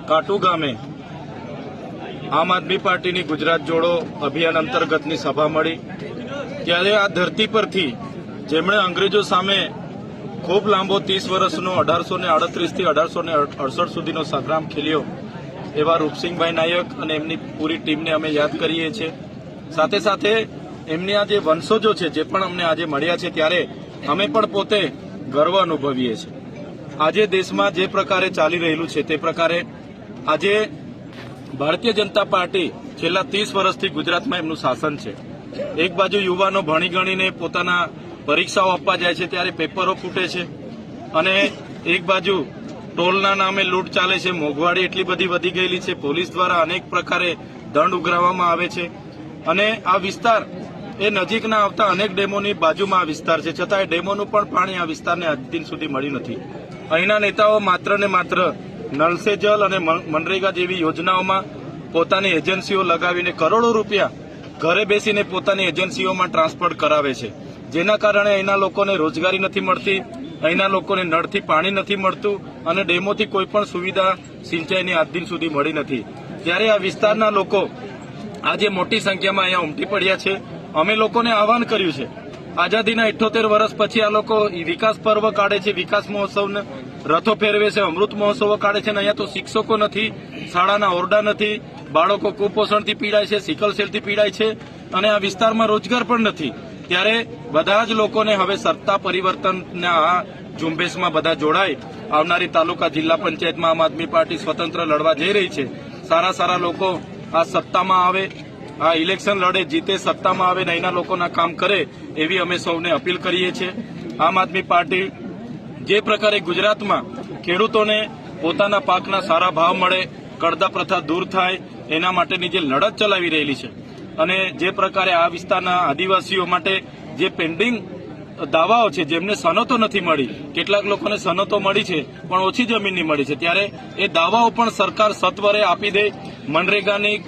કાટુ ગામે આમ આદમી પાર્ટીની ગુજરાત જોડો અભિયાન અંતર્ગતની સભા મળી ત્યારે આ ધરતી પરથી જેમણે અંગ્રેજો સામે ખૂબ લાંબો 30 વર્ષનો 1838 થી 1868 સુધીનો સંગ્રામ ખેલ્યો એવા રૂપસિંહભાઈ નાયક અને એમની પૂરી ટીમને અમે યાદ કરીએ છીએ। સાથે સાથે એમની આ જે વંશજો છે જે પણ અમને આજે મળ્યા છે ત્યારે અમે પણ પોતે ગર્વ અનુભવીએ છીએ। આજે દેશમાં જે પ્રકારે ચાલી રહેલું છે તે પ્રકારે આજે ભારતીય જનતા પાર્ટી છેલ્લા 30 વર્ષથી ગુજરાતમાં એમનું શાસન છે। એક બાજુ યુવાનો ભણી ગણીને પોતાના પરીક્ષાઓ આપવા જાય છે ત્યારે પેપરો ફૂટે છે અને એક બાજુ ટોલના નામે લૂંટ ચાલે છે, મોંઘવારી એટલી બધી વધી ગયેલી છે, પોલીસ દ્વારા અનેક પ્રકારે દંડ ઉઘરાવવામાં આવે છે અને આ વિસ્તાર એ નજીકના આવતા અનેક ડેમોની બાજુમાં આ વિસ્તાર છે, છતાં એ ડેમોનું પણ પાણી આ વિસ્તારને આજ દિન સુધી મળ્યું નથી। અહીંના નેતાઓ માત્ર ને માત્ર નળ સે જલ અને મનરેગા જેવી યોજનાઓમાં પોતાની એજન્સીઓ લગાવીને કરોડો રૂપિયા ઘરે બેસીને પોતાની એજન્સીઓમાં ટ્રાન્સફર કરાવે છે, જેના કારણે અહીંના લોકોને રોજગારી નથી મળતી, અહીંના લોકોને નળથી પાણી નથી મળતું અને ડેમોથી કોઈ પણ સુવિધા સિંચાઈની આજ દિન સુધી મળી નથી। ત્યારે આ વિસ્તારના લોકો આજે મોટી સંખ્યામાં અહીંયા ઉમટી પડ્યા છે। અમે લોકોને આહવાન કર્યું છે, આઝાદીના 78 વર્ષ પછી આ લોકો વિકાસ પર્વ કાઢે છે, વિકાસ મહોત્સવને રથો ફેરવે છે, અમૃત મહોત્સવો કાઢે છે અને અહીંયા તો શિક્ષકો નથી, શાળાના ઓરડા નથી, બાળકો કુપોષણથી પીડાય છે, સિકલ સેલથી પીડાય છે અને આ વિસ્તારમાં રોજગાર પણ નથી। ત્યારે બધા જ લોકોને હવે સત્તા પરિવર્તનના આ ઝુંબેશમાં બધા જોડાય। આવનારી તાલુકા જિલ્લા પંચાયતમાં આમ આદમી પાર્ટી સ્વતંત્ર લડવા જઈ રહી છે। સારા લોકો આ સત્તામાં આવે, આ ઇલેક્શન લડે, જીતે, સત્તામાં આવે ને અહીંના લોકોના કામ કરે એવી અમે સૌને અપીલ કરીએ છીએ। આમ આદમી પાર્ટી જે પ્રકારે ગુજરાતમાં ખેડૂતોને પોતાના પાકના સારા ભાવ મળે, કડદા પ્રથા દૂર થાય એના માટેની જે લડત ચલાવી રહેલી છે અને જે પ્રકારે આ વિસ્તારના આદિવાસીઓ માટે જે પેન્ડિંગ દાવાઓ છે જેમને સનતો નથી મળી, કેટલાક લોકોને સનતો મળી છે પણ ઓછી જમીનની મળી છે, ત્યારે એ દાવાઓ પણ સરકાર સત્વરે આપી દે। મનરેગાની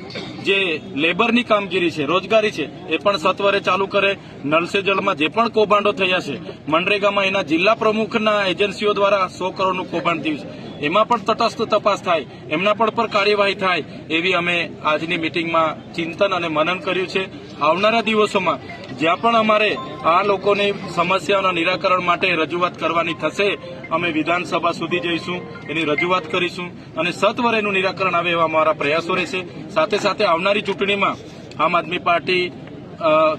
જે લેબરની કામગીરી છે, રોજગારી છે એ પણ સત્વરે ચાલુ કરે। નળ સે જલમાં જે પણ કૌભાંડો થયા છે, મનરેગામાં એના જિલ્લા પ્રમુખના એજન્સીઓ દ્વારા 100 કરોડનું કૌભાંડ થયું છે, એમાં પણ તટસ્થ તપાસ થાય, એમના પર કાર્યવાહી થાય એવી અમે આજની મિટિંગમાં ચિંતન અને મનન કર્યું છે। આવનારા દિવસોમાં જ્યાં પણ અમારે આ લોકોની સમસ્યાઓના નિરાકરણ માટે રજૂઆત કરવાની થશે, અમે વિધાનસભા સુધી જઈશું, એની રજૂઆત કરીશું અને સત્વરે એનું નિરાકરણ આવે એવા અમારા પ્રયાસો રહેશે। સાથે સાથે આવનારી ચૂંટણીમાં આમ આદમી પાર્ટી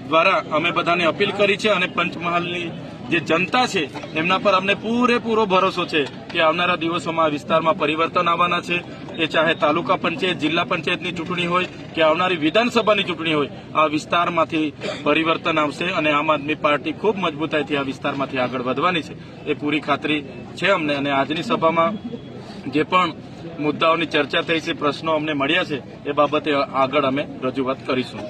દ્વારા અમે બધાને અપીલ કરી છે અને પંચમહાલની જે જનતા છે એમના પર અમને પૂરેપૂરો ભરોસો છે કે આવનારા દિવસોમાં આ વિસ્તારમાં પરિવર્તન આવવાના છે। એ ચાહે તાલુકા પંચાયત, જિલ્લા પંચાયતની ચૂંટણી હોય કે આવનારી વિધાનસભાની ચૂંટણી હોય, આ વિસ્તારમાંથી પરિવર્તન આવશે અને આમ આદમી પાર્ટી ખૂબ મજબૂતાઈથી આ વિસ્તારમાંથી આગળ વધવાની છે એ પૂરી ખાતરી છે અમને। અને આજની સભામાં જે પણ મુદ્દાઓની ચર્ચા થઈ છે, પ્રશ્નો અમને મળ્યા છે એ બાબતે આગળ અમે રજૂઆત કરીશું।